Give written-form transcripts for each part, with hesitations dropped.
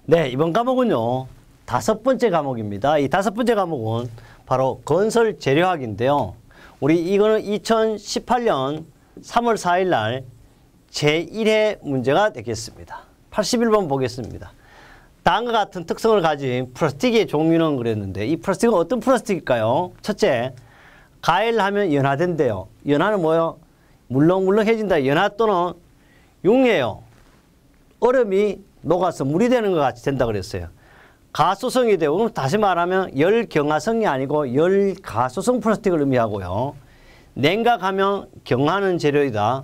네, 이번 과목은요, 5번째 과목입니다. 이 5번째 과목은 바로 건설 재료학인데요. 우리 이거는 2018년 3월 4일 날 제1회 문제가 되겠습니다. 81번 보겠습니다. 다음과 같은 특성을 가진 플라스틱의 종류는 그랬는데, 이 플라스틱은 어떤 플라스틱일까요? 첫째, 가열하면 연화된대요. 연화는 뭐요? 물렁물렁해진다. 연화 또는 융해요. 얼음이 녹아서 물이 되는 것 같이 된다 그랬어요. 가소성이 되고, 그럼 다시 말하면 열경화성이 아니고 열가소성 플라스틱을 의미하고요. 냉각하면 경하는 재료이다.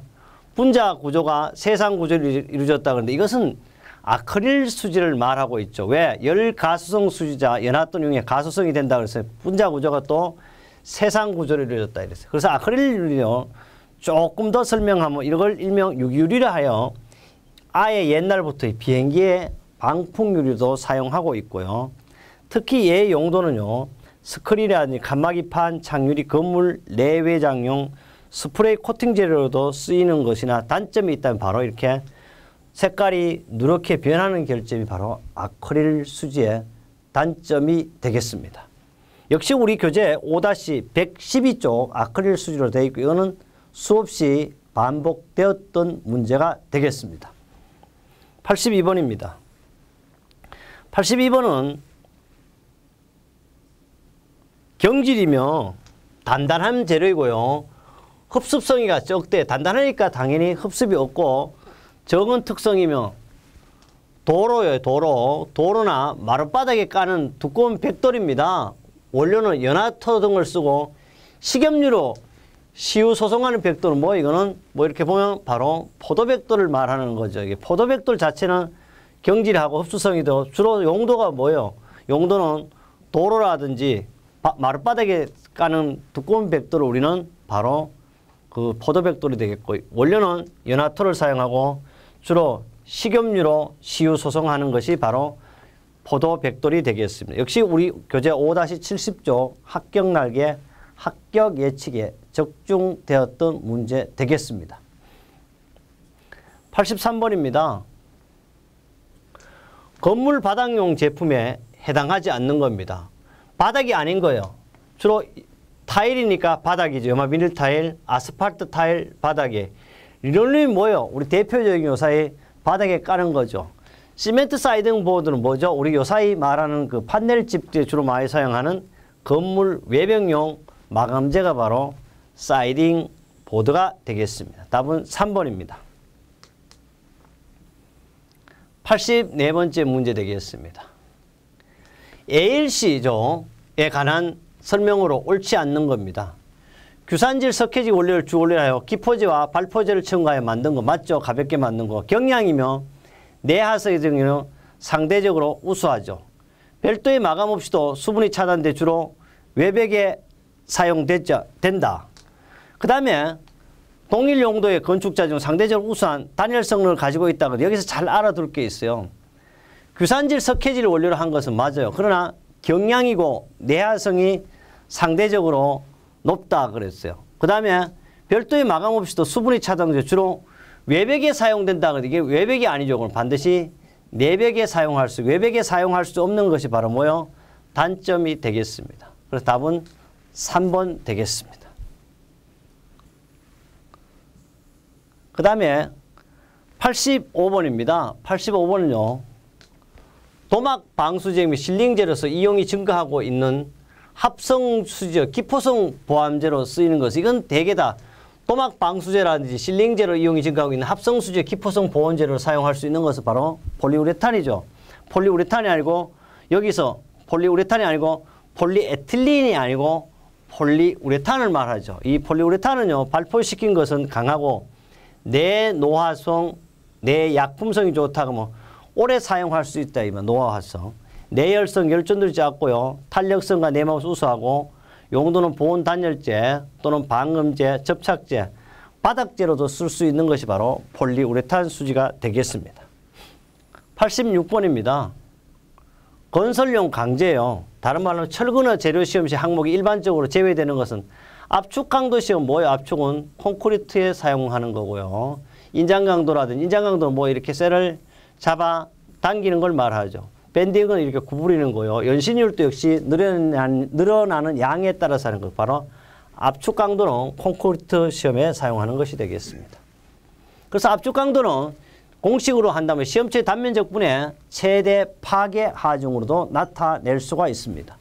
분자 구조가 세상 구조로 이루어졌다 그러는데, 이것은 아크릴 수지를 말하고 있죠. 왜? 열가소성 수지자 연화 또는 융해 가소성이 된다 그랬어요. 분자 구조가 또 세상 구조로 이루어졌다 이랬어요. 그래서 아크릴유리요, 조금 더 설명하면 이걸 일명 유기유리라 하여 아예 옛날부터 비행기에 방풍유리도 사용하고 있고요. 특히 얘의 용도는요, 스크린이라든지 칸막이판, 창유리, 건물 내외장용, 스프레이 코팅 재료로도 쓰이는 것이나 단점이 있다면 바로 이렇게 색깔이 누렇게 변하는 결점이 바로 아크릴 수지의 단점이 되겠습니다. 역시 우리 교재 5-112쪽 아크릴 수지로 되어 있고, 이거는 수없이 반복되었던 문제가 되겠습니다. 82번입니다. 82번은 경질이며 단단한 재료이고요. 흡습성이가 적대. 단단하니까 당연히 흡습이 없고, 적은 특성이며 도로예요. 도로나 마룻바닥에 까는 두꺼운 벽돌입니다. 원료는 연화토 등을 쓰고, 식염유로 시우 소송하는 벽돌은 이거는 이렇게 보면 바로 포도벽돌을 말하는 거죠. 이게 포도벽돌 자체는 경질하고 흡수성이 더 주로 용도가 뭐예요? 용도는 도로라든지 마룻바닥에 까는 두꺼운 벽돌을 우리는 바로 그 포도벽돌이 되겠고, 원료는 연화토를 사용하고 주로 식염유로 시우 소송하는 것이 바로 포도벽돌이 되겠습니다. 역시 우리 교재 5-70조 합격날개 합격 예측에 적중되었던 문제 되겠습니다. 83번입니다. 건물 바닥용 제품에 해당하지 않는 겁니다. 바닥이 아닌 거예요. 주로 타일이니까 바닥이죠. 염화비닐 타일, 아스팔트 타일 바닥에. 리놀륨이 뭐예요? 우리 대표적인 요사이 바닥에 까는 거죠. 시멘트 사이딩 보드는 뭐죠? 우리 요사이 말하는 그 판넬집들이 주로 많이 사용하는 건물 외벽용 마감재가 바로 사이딩 보드가 되겠습니다. 답은 3번입니다. 84번째 문제 되겠습니다. ALC조에 관한 설명으로 옳지 않는 겁니다. 규산질 석회지 원료를 주원료하여 기포제와 발포제를 첨가하여 만든 거 맞죠? 가볍게 만든 거. 경량이며 내하석의 경우는 상대적으로 우수하죠. 별도의 마감 없이도 수분이 차단돼 주로 외벽에 사용된다. 그 다음에 동일 용도의 건축자 중 상대적으로 우수한 단열성을 가지고 있다고 여기서 잘 알아둘 게 있어요. 규산질 석회질 원료로 한 것은 맞아요. 그러나 경량이고 내하성이 상대적으로 높다 그랬어요. 그 다음에 별도의 마감 없이도 수분이 차단돼 주로 외벽에 사용된다. 이게 외벽이 아니죠. 그럼 반드시 내벽에 사용할 수, 외벽에 사용할 수 없는 것이 바로 뭐요? 단점이 되겠습니다. 그래서 답은 3번 되겠습니다. 그 다음에 85번입니다. 85번은요. 도막 방수제 및 실링제로서 이용이 증가하고 있는 합성수지어 기포성 보암제로 쓰이는 것은 이건 대개다 도막 방수제라든지 실링제로 이용이 증가하고 있는 합성수지어 기포성 보온제를 사용할 수 있는 것은 바로 폴리우레탄이죠. 폴리우레탄이 아니고 여기서 폴리우레탄이 아니고 폴리에틸린이 아니고 폴리우레탄을 말하죠. 이 폴리우레탄은요, 발포시킨 것은 강하고 내노화성, 내약품성이 좋다고 오래 사용할 수 있다. 이면 노화성. 내열성, 열전도이 작고요. 탄력성과 내막이 우수하고 용도는 보온 단열재 또는 방음제, 접착제, 바닥재로도 쓸 수 있는 것이 바로 폴리우레탄 수지가 되겠습니다. 86번입니다. 건설용 강제요. 다른 말로 철근어 재료 시험 시 항목이 일반적으로 제외되는 것은 압축 강도 시험 뭐예요? 압축은 콘크리트에 사용하는 거고요. 인장 강도라든지 인장 강도는 이렇게 셀을 잡아 당기는 걸 말하죠. 밴딩은 이렇게 구부리는 거요. 연신율도 역시 늘어나는 양에 따라서 하는 것. 바로 압축 강도는 콘크리트 시험에 사용하는 것이 되겠습니다. 그래서 압축 강도는 공식으로 한다면 시험체 단면적분의 최대 파괴 하중으로도 나타낼 수가 있습니다.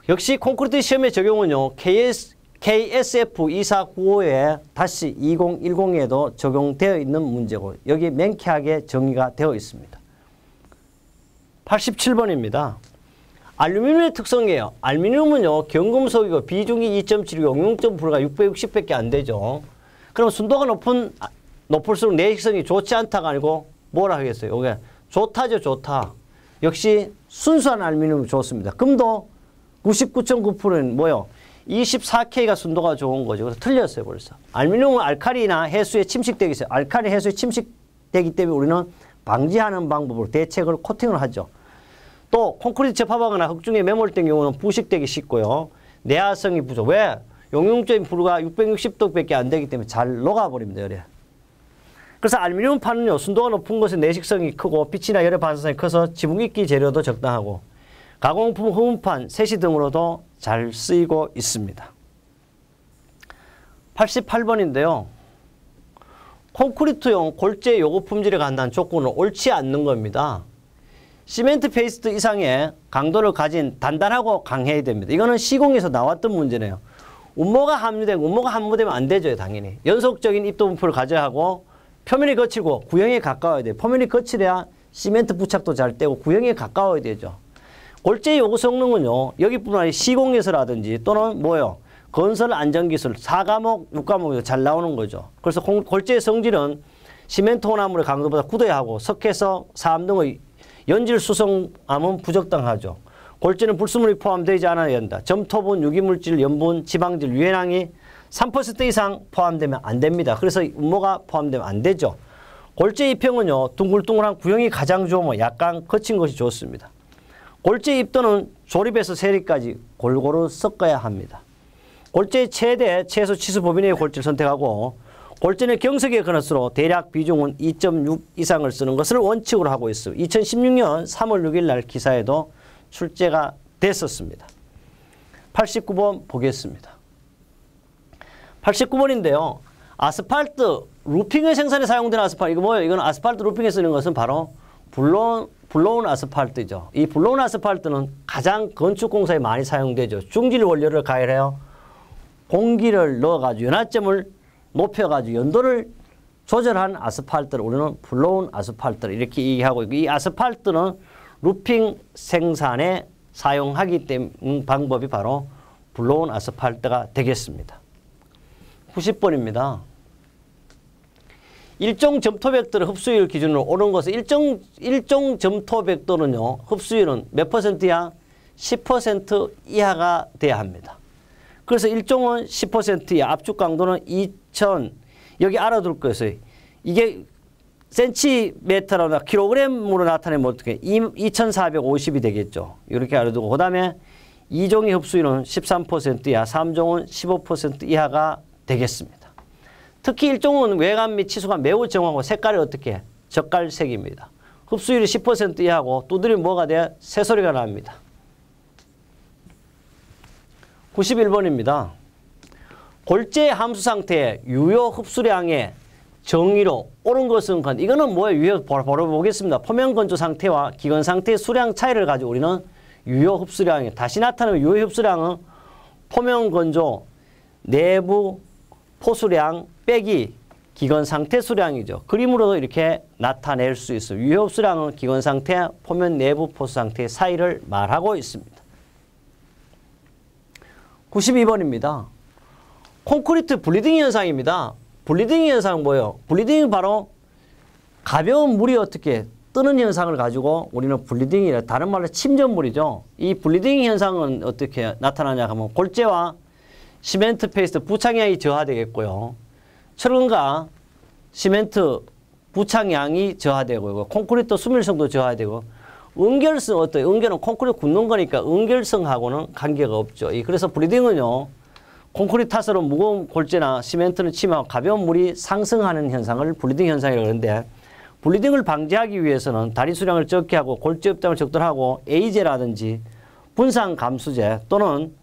역시 콘크리트 시험의 적용은요. KSF 2495-2010에도 적용되어 있는 문제고 여기 명쾌하게 정의가 되어 있습니다. 87번입니다. 알루미늄의 특성이에요. 알루미늄은요. 경금속이고 비중이 2.7이고 용융점 불과 660밖에 안 되죠. 그럼 순도가 높을수록 내식성이 좋지 않다가 아니고 뭐라 하겠어요? 이게 좋다죠. 좋다. 역시 순수한 알루미늄이 좋습니다. 금도 99.9%는 뭐요? 24K가 순도가 좋은 거죠. 그래서 틀렸어요. 벌써. 알루미늄은 알칼리나 해수에 침식되기 있어요. 알칼리 해수에 침식되기 때문에 우리는 방지하는 방법으로 대책을 코팅을 하죠. 또 콘크리트 접합하거나 흙중에 매몰된 경우는 부식되기 쉽고요. 내화성이 부족. 왜? 용융점이 불과 660도밖에 안 되기 때문에 잘 녹아버립니다. 열에. 그래서 알루미늄 판은요. 순도가 높은 것은 내식성이 크고 빛이나 열의 반사성이 커서 지붕익기 재료도 적당하고 가공품, 후문판, 세시 등으로도 잘 쓰이고 있습니다. 88번인데요. 콘크리트용 골재 요구 품질에 간다는 조건은 옳지 않는 겁니다. 시멘트 페이스트 이상의 강도를 가진 단단하고 강해야 됩니다. 이거는 시공에서 나왔던 문제네요. 운모가 함유되면 안 되죠. 당연히. 연속적인 입도 분포를 가져야 하고 표면이 거칠고 구형에 가까워야 돼요. 표면이 거칠어야 시멘트 부착도 잘 되고 구형에 가까워야 되죠. 골재 요구 성능은요. 여기뿐만 아니라 시공에서라든지 또는 뭐예요. 건설 안전기술 4과목, 6과목에서 잘 나오는 거죠. 그래서 골재의 성질은 시멘트 혼합물의 강도보다 굳어야 하고 석회성, 사암 등의 연질 수성암은 부적당하죠. 골재는 불순물이 포함되지 않아야 한다. 점토분, 유기물질, 염분, 지방질, 유해량이 3% 이상 포함되면 안 됩니다. 그래서 운모가 포함되면 안 되죠. 골재 입형은요. 둥글둥글한 구형이 가장 좋으면 약간 거친 것이 좋습니다. 골재 입도는 조립에서 세립까지 골고루 섞어야 합니다. 골재의 최대, 최소 치수 범위 내의 골재를 선택하고 골재는 경석에 근할수록 대략 비중은 2.6 이상을 쓰는 것을 원칙으로 하고 있습니다. 2016년 3월 6일 날 기사에도 출제가 됐었습니다. 89번 보겠습니다. 89번인데요. 아스팔트 루핑의 생산에 사용되는 아스팔트. 이거 뭐예요? 이건 아스팔트 루핑에 쓰는 것은 바로 블로운 아스팔트죠. 이 블로운 아스팔트는 가장 건축공사에 많이 사용되죠. 중질 원료를 가열해요. 공기를 넣어가지고 연화점을 높여가지고 연도를 조절한 아스팔트를 우리는 블로운 아스팔트를 이렇게 얘기하고 있고 이 아스팔트는 루핑 생산에 사용하기 때문에 방법이 바로 블로운 아스팔트가 되겠습니다. 90번입니다. 일종 점토 벽돌의 흡수율 기준으로 옳은 것은 일종 점토 벽돌은요. 흡수율은 몇 퍼센트 이하? 10% 이하가 돼야 합니다. 그래서 일종은 10% 이하, 압축 강도는 2000, 여기 알아둘 것이요. 이게 센티미터나 킬로그램으로 나타내면 어떻게 2450이 되겠죠. 이렇게 알아두고 그 다음에 2종의 흡수율은 13% 이하, 3종은 15% 이하가 되겠습니다. 특히 1종은 외관 및 치수가 매우 정확하고 색깔이 어떻게? 젓갈색입니다. 흡수율이 10% 이하고 두드리면 뭐가 돼? 새소리가 납니다. 91번입니다. 골재 함수 상태의 유효 흡수량의 정의로 옳은 것은 이거는 뭐예요? 유효 바로 보겠습니다. 표면 건조 상태와 기건 상태의 수량 차이를 가지고 우리는 유효 흡수량이 다시 나타나는 유효 흡수량은 표면 건조 내부 포수량 빼기 기건 상태 수량이죠. 그림으로도 이렇게 나타낼 수 있어요. 유효 흡수량은 기건 상태, 표면 내부 포수 상태의 사이를 말하고 있습니다. 92번입니다. 콘크리트 블리딩 현상입니다. 블리딩 현상은 뭐예요? 블리딩이 바로 가벼운 물이 어떻게 뜨는 현상을 가지고 우리는 블리딩이라 다른 말로 침전물이죠. 이 블리딩 현상은 어떻게 나타나냐 하면 골재와 시멘트 페이스트 부착량이 저하되겠고요. 철근과 시멘트 부착량이 저하되고요. 콘크리트 수밀성도 저하되고 응결성 어때요? 응결은 콘크리트 굽는 거니까 응결성하고는 관계가 없죠. 그래서 블리딩은요. 콘크리트 탓으로 무거운 골재나 시멘트를 치면 가벼운 물이 상승하는 현상을 블리딩 현상이라고 하는데 블리딩을 방지하기 위해서는 다리 수량을 적게 하고 골재 협담을 적절하고 에이제라든지 분산 감수제 또는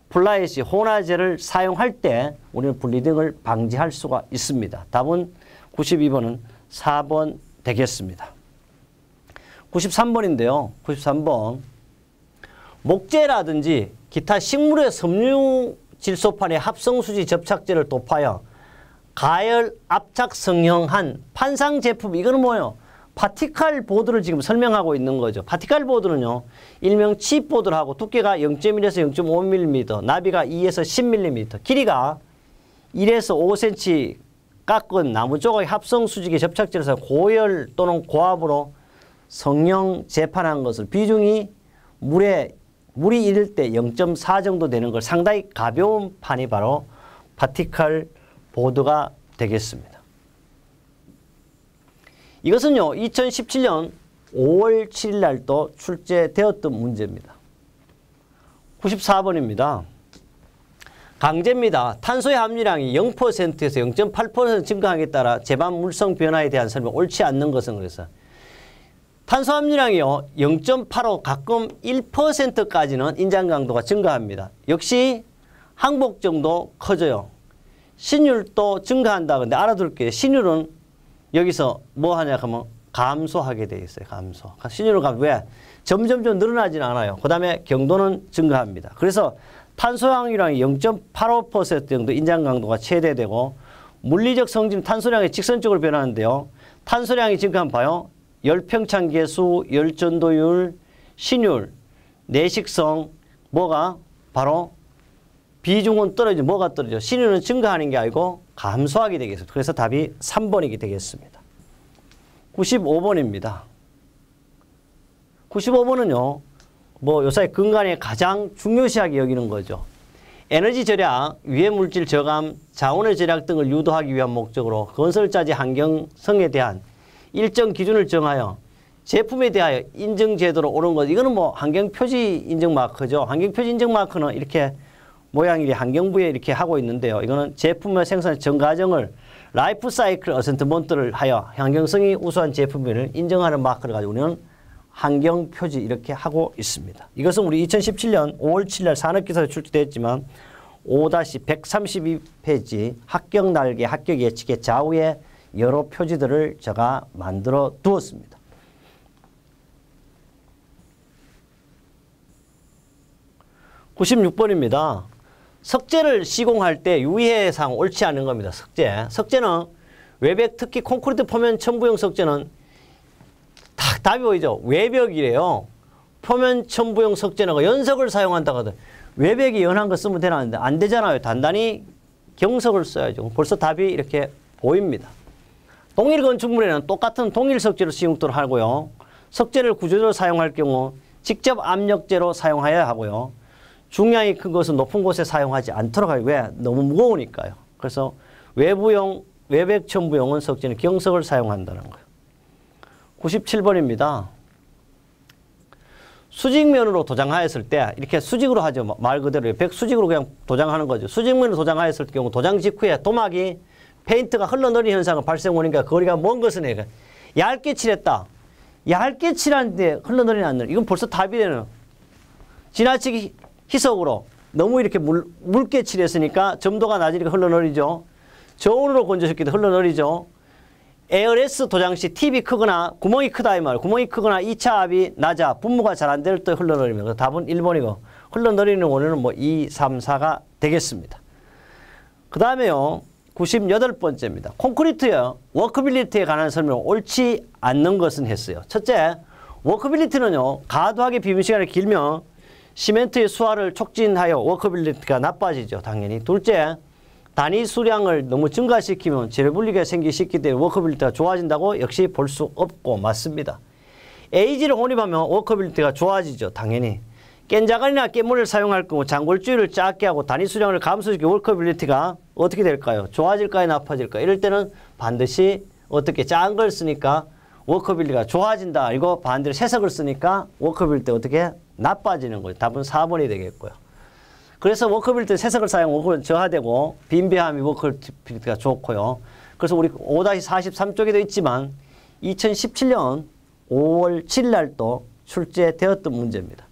플라이시 호나제를 사용할 때 우리는 블리딩을 방지할 수가 있습니다. 답은 92번은 4번 되겠습니다. 93번인데요. 93번. 목재라든지 기타 식물의 섬유 질소판에 합성수지 접착제를 도파하여 가열 압착 성형한 판상 제품, 이거는 뭐예요? 파티클 보드를 지금 설명하고 있는 거죠. 파티클 보드는요, 일명 칩보드를 하고 두께가 0.1에서 0.5mm, 나비가 2에서 10mm, 길이가 1에서 5cm 깎은 나무 조각의 합성 수직의 접착제를 사용 고열 또는 고압으로 성형 재판한 것을 비중이 물이 이를 때 0.4 정도 되는 걸 상당히 가벼운 판이 바로 파티클 보드가 되겠습니다. 이것은요, 2017년 5월 7일 날 또 출제되었던 문제입니다. 94번입니다. 강제입니다. 탄소의 함유량이 0%에서 0.8% 증가하기에 따라 제반 물성 변화에 대한 설명 옳지 않는 것은 그래서 탄소 함유량이요 0.85 가끔 1%까지는 인장 강도가 증가합니다. 역시 항복 정도 커져요. 신율도 증가한다. 근데 알아둘 게 신율은 여기서 뭐 하냐 하면 감소하게 돼 있어요. 감소. 신율은 왜? 점점점 늘어나지는 않아요. 그 다음에 경도는 증가합니다. 그래서 탄소 함유량이 0.85% 정도 인장 강도가 최대되고 물리적 성질은 탄소량이 직선적으로 변하는데요. 탄소량이 증가하면 봐요. 열평창 계수, 열전도율, 신율, 내식성, 뭐가 바로 비중은 떨어지죠. 뭐가 떨어져? 신율은 증가하는 게 아니고 감소하게 되겠습니다. 그래서 답이 3번이게 되겠습니다. 95번입니다. 95번은요. 뭐 요새 근간에 가장 중요시하게 여기는 거죠. 에너지 절약, 유해 물질 저감, 자원의 절약 등을 유도하기 위한 목적으로 건설자재 환경성에 대한 일정 기준을 정하여 제품에 대하여 인증 제도로 오른 것. 이거는 뭐 환경표지 인증 마크죠. 환경표지 인증 마크는 이렇게 모양이 환경부에 이렇게 하고 있는데요. 이거는 제품의 생산 전 과정을 라이프 사이클 어센트먼트를 하여 환경성이 우수한 제품을 인정하는 마크를 가지고 우리는 환경표지 이렇게 하고 있습니다. 이것은 우리 2017년 5월 7일 산업기사에 출제됐지만 5-132페이지 합격 날개, 합격 예측의 좌우에 여러 표지들을 제가 만들어 두었습니다. 96번입니다. 석재를 시공할 때 유의사항 옳지 않은 겁니다. 석재는 외벽, 특히 콘크리트 표면 첨부용 석재는 딱 답이 보이죠. 외벽이래요. 표면 첨부용 석재는 연석을 사용한다고 하더라고요. 외벽이 연한 거 쓰면 되나는데 안 되잖아요. 단단히 경석을 써야죠. 벌써 답이 이렇게 보입니다. 동일 건축물에는 똑같은 동일 석재를 시용토록 하고요. 석재를 구조적으로 사용할 경우 직접 압력재로 사용하여야 하고요. 중량이 큰 것은 높은 곳에 사용하지 않도록 하고요. 왜? 너무 무거우니까요. 그래서 외부용, 외벽 첨부용은 석재는 경석을 사용한다는 거예요. 97번입니다. 수직면으로 도장하였을 때 이렇게 수직으로 하죠. 말 그대로 백수직으로 그냥 도장하는 거죠. 수직면으로 도장하였을 경우 도장 직후에 도막이 페인트가 흘러내리는 현상을 발생하니까 거리가 먼 것은 얇게 칠했다. 얇게 칠하는데 흘러내리는 안 내려. 이건 벌써 답이 되는. 지나치게 희석으로 너무 이렇게 묽게 칠했으니까 점도가 낮으니까 흘러내리죠. 저온으로 건조시킬 때 흘러내리죠. 에어레스 도장 시 팁이 크거나 구멍이 크다 이 말. 구멍이 크거나 2차 압이 낮아 분무가 잘 안 될 때 흘러내리면 답은 1번이고 흘러내리는 원인은 뭐 2, 3, 4가 되겠습니다. 그 다음에요. 98번째입니다. 콘크리트요. 워크빌리티에 관한 설명을 옳지 않는 것은 했어요. 첫째, 워크빌리티는요. 과도하게 비움 시간이 길면 시멘트의 수화를 촉진하여 워크빌리티가 나빠지죠. 당연히. 둘째, 단위 수량을 너무 증가시키면 재료 분리가 생기기 쉽기 때문에 워크빌리티가 좋아진다고 역시 볼 수 없고 맞습니다. 에이지를 혼입하면 워크빌리티가 좋아지죠. 당연히. 깬자갈이나 깨물을 사용할 경우 장골주의를 작게 하고 단위 수량을 감소시키고 워크빌리티가 어떻게 될까요? 좋아질까요? 나빠질까요? 이럴 때는 반드시 어떻게 작은 걸 쓰니까 워크빌리티가 좋아진다. 이거 반대로 세석을 쓰니까 워크빌리티가 어떻게 나빠지는 거예요. 답은 4번이 되겠고요. 그래서 워크빌리티 세석을 사용 워크빌리티 저하되고 빈배함이 워크빌리티가 좋고요. 그래서 우리 5-43쪽에도 있지만 2017년 5월 7일 날 또 출제되었던 문제입니다.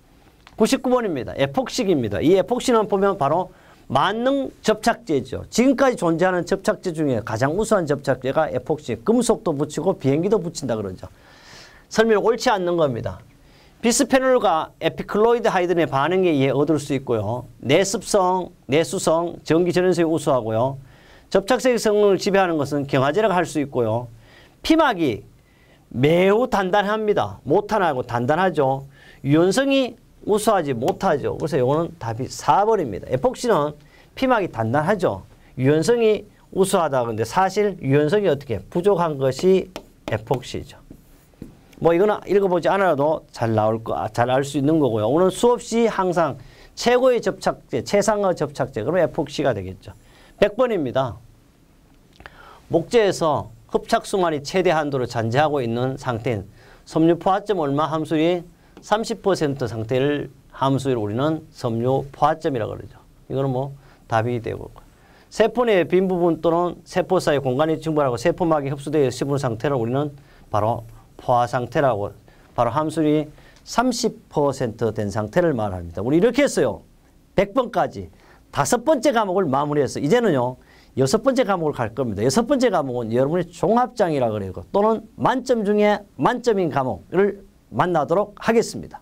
99번입니다. 에폭식입니다. 이 에폭시는 보면 바로 만능 접착제죠. 지금까지 존재하는 접착제 중에 가장 우수한 접착제가 에폭시. 금속도 붙이고 비행기도 붙인다 그러죠. 설명이 옳지 않는 겁니다. 비스페놀과 에피클로이드 하이드의 반응에 의해 얻을 수 있고요. 내습성, 내수성, 전기전염성이 우수하고요. 접착색의 성능을 지배하는 것은 경화제라고 할 수 있고요. 피막이 매우 단단합니다. 못하나고 단단하죠. 유연성이 우수하지 못하죠. 그래서 이거는 답이 4번입니다. 에폭시는 피막이 단단하죠. 유연성이 우수하다. 그런데 사실 유연성이 어떻게 부족한 것이 에폭시죠. 뭐 이거는 읽어보지 않아도 잘 알 수 있는 거고요. 오늘 수없이 항상 최고의 접착제, 최상의 접착제, 그러면 에폭시가 되겠죠. 100번입니다. 목재에서 흡착수만이 최대 한도로 잔재하고 있는 상태인 섬유 포화점 얼마 함수율이 30% 상태를 함수율을 우리는 섬유 포화점이라고 그러죠. 이거는 뭐 답이 되고. 세포 내 빈 부분 또는 세포 사이 공간이 충분하고 세포막이 흡수되어 씹은 상태를 우리는 바로 포화 상태라고, 바로 함수율이 30% 된 상태를 말합니다. 우리 이렇게 했어요. 100번까지 5번째 과목을 마무리해서 이제는요 6번째 과목을 갈 겁니다. 6번째 과목은 여러분의 종합장이라고 그래요. 또는 만점 중에 만점인 과목을 만나도록 하겠습니다.